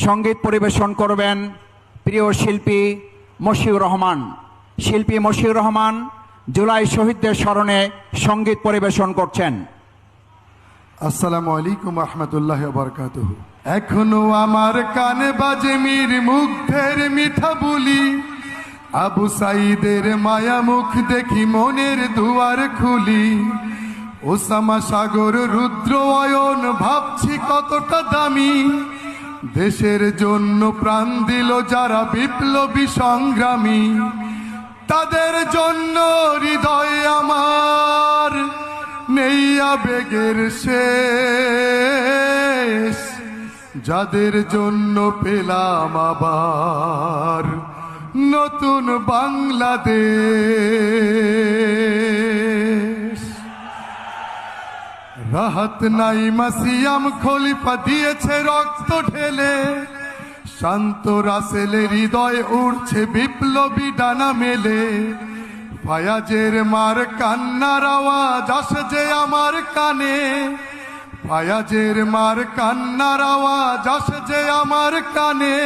সঙ্গীত পরিবেশন করবেন প্রিয় শিল্পী মশিউর রহমান। শিল্পী মশিউর রহমান জুলাই শহীদদের স্মরণে সঙ্গীত পরিবেশন করছেন। আসসালামু আলাইকুম রহমতুল্লাহ বারকাতুহু। এখনো আমার কানে বাজে মীর মুগ্ধের মিঠা বুলি, আবু সাইদের মায়া মুখ দেখি মনের দুয়ার খুলি। ওসামা সাগর রুদ্র অয়ন ভাবছি কতটা দামি, দেশের জন্য প্রাণ দিল যারা বিপ্লবী সংগ্রামী। তাদের জন্য হৃদয় আমার নেই আবেগের শেষ, যাদের জন্য পেলাম আবার নতুন বাংলাদেশ। রাহাত নাইমা সিয়াম খলিফা দিয়েছে রক্ত ঢেলে, শান্ত রাসেলের হৃদয় উড়ছে বিপ্লবী ডানা মেলে। ফায়াজের মার কান্নার আওয়াজ আসে যে আমার কানে, ফায়াজের মার কান্নার আওয়াজ আসে যে আমার কানে।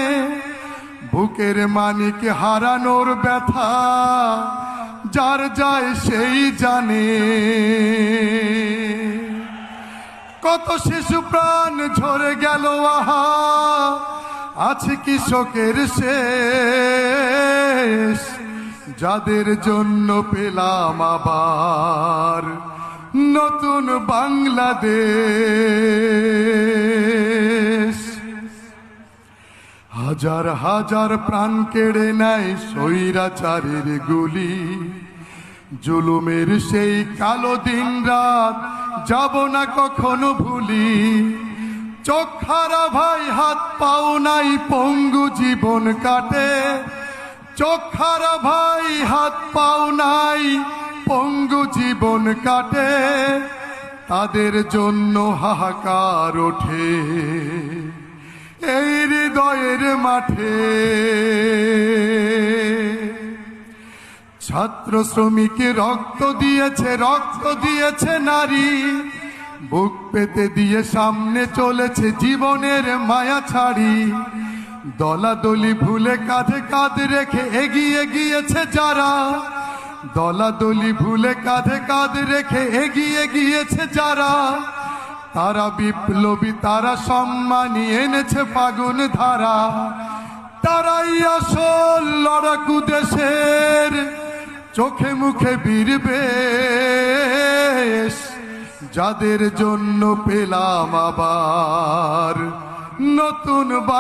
বুকের মানিক হারানোর ব্যথা যার যায় সেই জানে। কত শিশু প্রাণ ঝরে গেল আহা, আছে কি শোকের শেষ, যাদের জন্য পেলাম আবার নতুন বাংলাদেশ। হাজার হাজার প্রাণ কেড়ে নেয় স্বৈরাচারের গুলি, জুলুমের সেই কালো দিন রাত যাব না কখনো ভুলি। চোখারা ভাই হাত পাও নাই পঙ্গু জীবন কাটে, চোখারা ভাই হাত পাও নাই পঙ্গু জীবন কাটে। তাদের জন্য হাহাকার ওঠে এই হৃদয়ের মাঠে। ছাত্র শ্রমিক রক্ত দিয়েছে নারী, বুক পেতে দিয়ে সামনে চলেছে জীবনের মায়া ছাড়ি। দলাদলি ভুলে কাঁধে কাঁধ রেখে এগিয়ে গিয়েছে যারা, দলাদলি ভুলে কাঁধে কাঁধ রেখে এগিয়ে গিয়েছে যারা। তারা বিপ্লবী, তারা সম্মানী এনেছে ফাগুন ধারা। তারাই আসল লড়াকু দেশের চোখে মুখে বীর বেশ, যাদের জন্য পেলাম আবার নতুন